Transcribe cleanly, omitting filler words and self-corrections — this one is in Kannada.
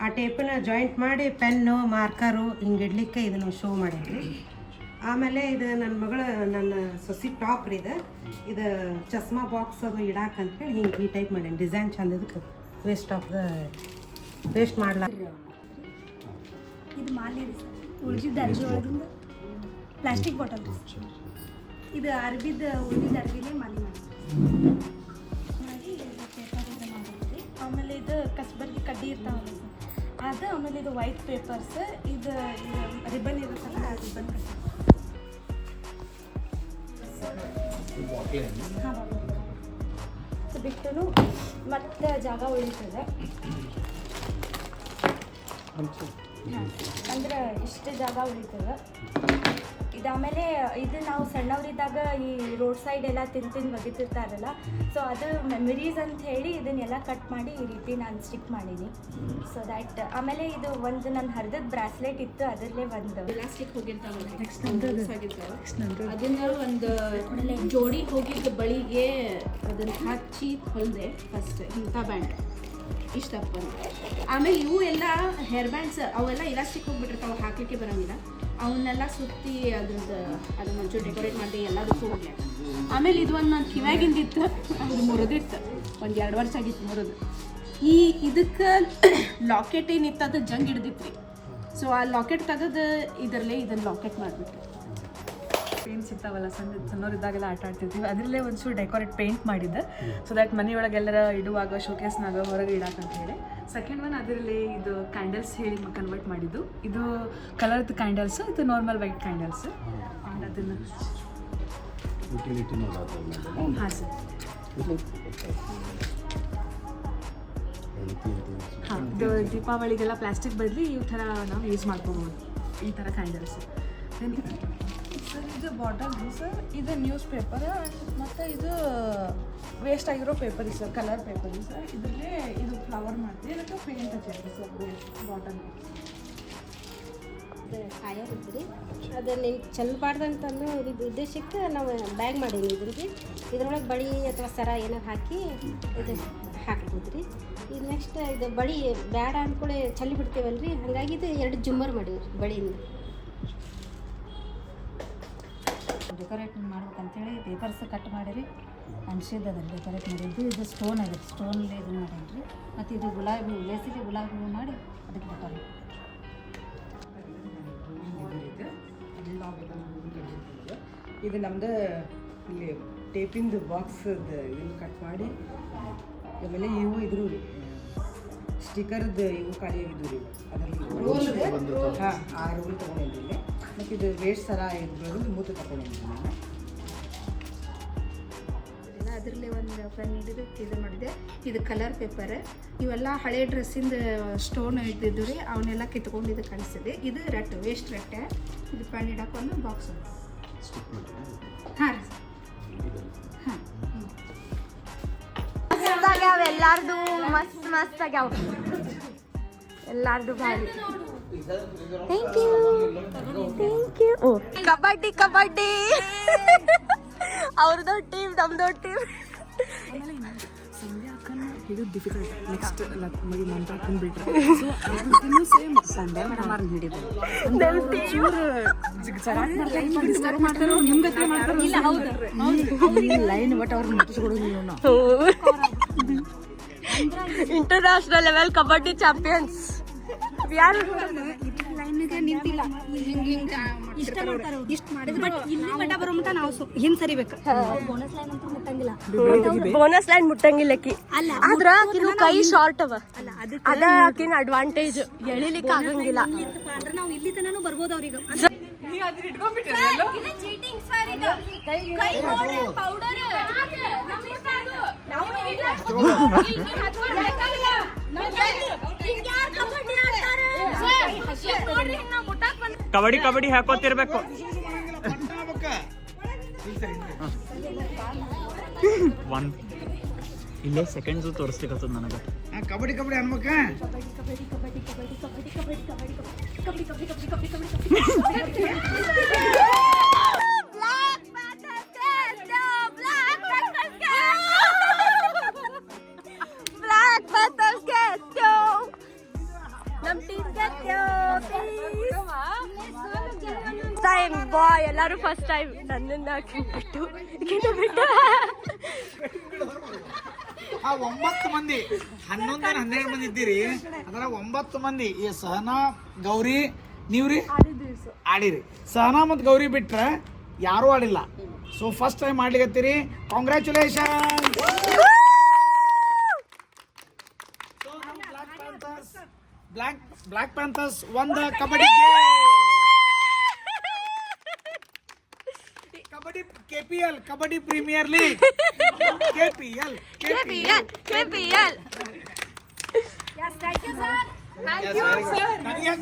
ಆ ಟೇಪನ್ನ ಜಾಯಿಂಟ್ ಮಾಡಿ ಪೆನ್ನು ಮಾರ್ಕರು ಹಿಂಗೆ ಇಡ್ಲಿಕ್ಕೆ ಇದನ್ನು ಶೋ ಮಾಡೀನಿ. ಆಮೇಲೆ ಇದು ನನ್ನ ಮಗಳು ನನ್ನ ಸೊಸಿ ಟಾಪ್ ರೀ ಇದು ಚಸ್ಮಾ ಬಾಕ್ಸ್ ಅದು ಇಡಾಕಂತೇಳಿ ಹಿಂಗೆ ಈ ಟೈಪ್ ಮಾಡೀನಿ. ಡಿಸೈನ್ ಚಂದ ಇದಕ್ಕೆ ವೇಸ್ಟ್ ಮಾಡಲ. ಇದು ಮಾಲೆ ರೀ ಸರ್, ಉಳ್ದಿದ್ದ ಅರ್ಬಿ ಒಳಗಿಂದ ಪ್ಲಾಸ್ಟಿಕ್ ಬಾಟಲ್ ರೀ. ಇದು ಅರ್ಬಿದ ಉಳ್ದಿದ್ದ ಅರ್ಬಿಲೇ ಮಾಲೆ ಮಾಡಿ ಪೇಪರ್ ಇದು ಮಾಡಿದ್ರಿ. ಆಮೇಲೆ ಇದು ಕಸ್ಬರ್ಗಿ ಕಡ್ಡಿ ಇರ್ತಾವಲ್ಲ ಸರ್ ಅದು. ಆಮೇಲೆ ಇದು ವೈಟ್ ಪೇಪರ್ಸ್, ಇದು ರಿಬನ್ ಇರುತ್ತಲ್ಲ ಆ ರಿಬನ್ ಬಿಟ್ಟು ಮತ್ತೆ ಜಾಗ ಉಳಿತದೆ. ಅಂದ್ರೆ ಇಷ್ಟು ಜಾಗ ಉಳಿತದೆ. ಇದಾಮೇಲೆ ಇದು ನಾವು ಸಣ್ಣವರಿದ್ದಾಗ ಈ ರೋಡ್ ಸೈಡ್ ಎಲ್ಲ ತಿಂದು ಒಗಿತಿರ್ತಾರಲ್ಲ, ಸೊ ಅದು ಮೆಮರೀಸ್ ಅಂತ ಹೇಳಿ ಇದನ್ನೆಲ್ಲ ಕಟ್ ಮಾಡಿ ಈ ರೀತಿ ನಾನು ಸ್ಟಿಕ್ ಮಾಡೀನಿ. ಸೊ ದ್ಯಾಟ್ ಆಮೇಲೆ ಇದು ಒಂದು ನನ್ನ ಹರಿದದ ಬ್ರಾಸ್ಲೆಟ್ ಇತ್ತು, ಅದರಲ್ಲೇ ಒಂದು ಪ್ಲಾಸ್ಟಿಕ್ ಹೋಗಿರ್ತಾವಲ್ಲ ಅದನ್ನ ಒಂದು ಜೋಡಿ ಹೋಗಿದ್ದ ಬಳಿಗೆ ಅದನ್ನು ಹಚ್ಚಿ ಹೊಲಿದೆ ಫಸ್ಟ್ ಇಂಥ ಬ್ಯಾಂಡ್ ಇಷ್ಟಪ್ಪ. ಆಮೇಲೆ ಇವು ಎಲ್ಲ ಹೇರ್ ಬ್ಯಾಂಡ್ಸ್ ಅವೆಲ್ಲ ಇಲಾಸ್ಟಿಕ್ ಹೋಗ್ಬಿಟ್ಟಿರ್ತಾವೆ, ಹಾಕಲಿಕ್ಕೆ ಬರೋಂಗಿಲ್ಲ. ಅವನ್ನೆಲ್ಲ ಸುತ್ತಿ ಅದನ್ನ ಒಂಚೂರು ಡೆಕೋರೇಟ್ ಮಾಡಿ ಎಲ್ಲದಕ್ಕೂ ಹೋಗ್ಲಿ. ಆಮೇಲೆ ಇದು ಒಂದು ನಾನು ಕಿವ್ಯಾಗಿಂದಿತ್ತು, ಅದು ಮುರಿದಿತ್ತು, ಒಂದು 2 ವರ್ಷ ಆಗಿತ್ತು ಮುರಿದು. ಇದಕ್ಕೆ ಲಾಕೆಟ್ ಏನಿತ್ತು ಅದು ಜಂಗ್ ಹಿಡ್ದಿತ್ತು ರೀ. ಸೊ ಆ ಲಾಕೆಟ್ ತೆಗೆದು ಇದರಲ್ಲೇ ಇದನ್ನು ಲಾಕೆಟ್ ಮಾಡಿಬಿಟ್ರಿ. ಪೇಂಟ್ ಸಿಗ್ತಾವಲ್ಲ ಸಣ್ಣವರಿದ್ದಾಗೆಲ್ಲ ಆಟ ಆಡ್ತಿರ್ತೀವಿ, ಅದರಲ್ಲೇ ಒಂಚೂರು ಡೆಕೋರೇಟ್ ಪೇಂಟ್ ಮಾಡಿದ್ದೆ. ಸೊ ದ್ಯಾಟ್ ಮನೆಯೊಳಗೆಲ್ಲರ ಇಡುವಾಗ ಶೋಕೇಸ್ನಾಗ ಹೊರಗೆ ಇಡಾಕಂತ ಹೇಳಿ. ಸೆಕೆಂಡ್ ಒನ್ ಅದರಲ್ಲಿ ಇದು ಕ್ಯಾಂಡಲ್ಸ್ ಹೇಳಿ ಕನ್ವರ್ಟ್ ಮಾಡಿದ್ದು. ಇದು ಕಲರ್ದು ಕ್ಯಾಂಡಲ್ಸ್, ಇದು ನಾರ್ಮಲ್ ವೈಟ್ ಕ್ಯಾಂಡಲ್ಸ್. ಅದನ್ನು ಹಾಂ ಸರ್. ಹಾಂ, ಇದು ದೀಪಾವಳಿಗೆಲ್ಲ ಪ್ಲಾಸ್ಟಿಕ್ ಬದಲಿ ಈ ಥರ ನಾವು ಯೂಸ್ ಮಾಡ್ಕೋಬೋದು, ಈ ಥರ ಕ್ಯಾಂಡಲ್ಸ್. ಸರ್ ಇದು ಬಾಟಲ್ ಸರ್, ಇದು ನ್ಯೂಸ್ ಪೇಪರ್ ಮತ್ತು ಇದು ವೇಸ್ಟ್ ಆಗಿರೋ paper sir, colour paper sir. ಇದರಲ್ಲೇ ಇದು ಫ್ಲವರ್ ಮಾಡ್ತೀವಿ, ಇದಕ್ಕೆ ಪೇಂಟ್ ಹಚ್ಚಿದ್ವಿ ಸರ್ ಬಾಟಲ್. ಕಾಯೋ ಇದ್ರಿ ಅದನ್ನ ಚೆಲ್ಲಬಾರ್ದಂತಂದು ಉದ್ದೇಶಕ್ಕೆ ನಾವು ಬ್ಯಾಗ್ ಮಾಡೀನಿ. ಇದ್ರೊಳಗೆ ಬಳಿ ಅಥವಾ ಸರ ಏನಾರು ಹಾಕಿ ಇದು ಹಾಕ್ಬೋದು ರೀ. ಇದು ನೆಕ್ಸ್ಟ್ ಇದು ಬಳಿ ಬ್ಯಾಡ ಅಂದ್ಕೊಳ್ಳಿ ಚೆಲ್ಲಿ ಬಿಡ್ತೇವಲ್ಲ ರೀ, ಹಾಗಾಗಿ ಇದು 2 ಜುಮ್ಮರ್ ಮಾಡೀವಿ ಬಳಿಯಿಂದ. ಡೆಕೋರೇಟ್ ಮಾಡ್ಬೇಕಂತೇಳಿ ಪೇಪರ್ಸ್ ಕಟ್ ಮಾಡಿರಿ ಅನ್ಸಿದ್ದು ಅದನ್ನು ಡೆಕೋರೇಟ್ ಮಾಡಿದ್ದು. ಇದು ಸ್ಟೋನ್ ಇದೆ, ಸ್ಟೋನಲ್ಲಿ ಇದು ಮಾಡೀನಿ. ಮತ್ತು ಇದು ಗುಲಾಬಿ ಬೇಸಿಗೆ ಗುಲಾಬಿ ಹೂ ಮಾಡಿ ಅದಕ್ಕೆ ಡೆಕೋರೇಟ್. ಇದು ನಮ್ದು ಇಲ್ಲಿ ಟೇಪಿಂದು ಬಾಕ್ಸ್ ಇದನ್ನು ಕಟ್ ಮಾಡಿ, ಆಮೇಲೆ ಇವು ಇದ್ರು ರೀ ಸ್ಟಿಕರ್ದು ಇವು ಖಾಲಿಯಾಗಿದ್ದು ರೀ ಅದರಲ್ಲಿ. ಹಾಂ, ಆ ರೋಲ್ ತೊಗೊಂಡಿದ್ದೀನಿ. ಮತ್ತು ಇದು ವೇಸ್ಟ್ ಸರ ಇದ್ರು ಮೂತ ತಗೊಂಡಿದ್ದೀನಿ ನಾನು. ಅದರಲ್ಲೇ ಒಂದು ಫ್ರೆಂಡ್ ಇದು ಮಾಡಿದೆ. ಇದು ಕಲರ್ ಪೇಪರ್, ಇವೆಲ್ಲ ಹಳೆ ಡ್ರೆಸ್ಸಿಂದ ಸ್ಟೋನ್ ಇದ್ದಿದ್ದು ರೀ, ಅವನ್ನೆಲ್ಲ ಕಿತ್ಕೊಂಡು ಇದು ಕಳಿಸಿದೆ. ಇದು ರೆಟ್ ವೇಸ್ಟ್ ರೆಟ್ಟೆ. ಇದು ಪೆನ್ ಇಡಕ್ಕೆ ಒಂದು ಬಾಕ್ಸ್. ಹಾಂ ರೀ. ಹಾಂ, ಎಲ್ಲಾರ್ದು ಮಸ್ತ್ ಮಸ್ತ್ ಆಗ್ಯಾವ, ಎಲ್ಲಾರ್ದು ಭಾರಿ. Thank you. ಓ ಕಬಡ್ಡಿ ಅವ್ರದ್ದು ಟೀಮ್ ನಮ್ದು ಟೀಮ್. ಸಂಧ್ಯಾ ಅಕ್ಕನ ಹಿಡಿದು ಡಿಫಿಕಲ್ಟ್. ನೆಕ್ಸ್ಟ್ ಮಗಿ ಮಂತ್ರ ಹಾಕೊಂಡ್ಬಿಟ್ರೆ ಸೊ ಅದನ್ನು ಸೇಮ್ ಸಂಧ್ಯಾ ಮೇಡಮ್ ಹಿಡಿಬೋದು. ಮಾಡ್ತಾರೋ ನಿಮ್ಮ ಗತಿ ಮಾಡ್ತಾರೋ ಇಲ್ಲ. ಹೌದು ಲೈನ್ ಬಟ್ ಅವ್ರಿಗೆ ಮುಟ್ಟಿಸ್ಕೊಡೋದಿಲ್ಲ ನಾವು. ಇಂಟರ್ನ್ಯಾಷನಲ್ ಲೆವೆಲ್ ಕಬಡ್ಡಿ ಚಾಂಪಿಯನ್ಸ್ ಯಾರು ಲೈನ್ಗೆ ನಿಂತಿಲ್ಲ, ಇಷ್ಟು ಮಾಡಿದ್ರೆ ಬಟ್ ಇಲ್ಲಿ ಮಟ್ಟ ಬರೋ ಮಟ್ಟ ನಾವು ಹಿಂದೆ ಸರಿಬೇಕು. ಬೋನಸ್ ಲೈನ್ ಅಂತ ಮುಟ್ಟಂಗಿಲ್ಲ, ಬೋನಸ್ ಲೈನ್ ಮುಟ್ಟಂಗಿಲ್ಲಕಿ. ಆದ್ರ ಆಕಿನ ಕೈ ಶಾರ್ಟ್ ಅವ, ಅದ ಆಕಿನ ಅಡ್ವಾಂಟೇಜ್. ಎಳಿಲಿಕ್ಕೆ ಆಗಂಗಿಲ್ಲ ಅಂದ್ರೆ ನಾವು ಇಲ್ಲಿ ತನೂ ಬರ್ಬೋದು ಅವ್ರಿಗೆ. ಕಬಡ್ಡಿ ಕಬಡ್ಡಿ ಹಾಕೋತಿರ್ಬೇಕು. ಇಲ್ಲೇ ಸೆಕೆಂಡ್ಸ್ ತೋರಿಸ್ಲಿಕ್ಕತ್ತದ ನನಗೆ. ಕಬಡ್ಡಿ ಕಬಡ್ಡಿ ಅನ್ಬೇಕ. ಟೈಮ್ ಬಾಯ್ ಎಲ್ಲರೂ ಫಸ್ಟ್ ಟೈಮ್ ನನ್ನನ್ನ ಬಿಟ್ಟು ಬಿಟ್ಟು ಆ 9 ಮಂದಿ 11 ಮಂದಿ ಇದ್ದೀರಿ ಅದರ 9 ಮಂದಿ ಈ ಸಹನಾ ಗೌರಿ ನೀವ್ರಿ ಆಡಿರಿ ಸಹನಾ ಮತ್ತು ಗೌರಿ ಬಿಟ್ರೆ ಯಾರೂ ಆಡಿಲ್ಲ ಸೊ ಫಸ್ಟ್ ಟೈಮ್ ಮಾಡ್ಲಿಕತ್ತೀರಿ ಕಾಂಗ್ರ್ಯಾಚುಲೇಷನ್ ಬ್ಲ್ಯಾಕ್ ಪ್ಯಾಂಥರ್ಸ್ ಒಂದು kabaddi kabaddi KPL kabaddi premier league KPL KPL. Yes, thank you, sir. Thank you, sir.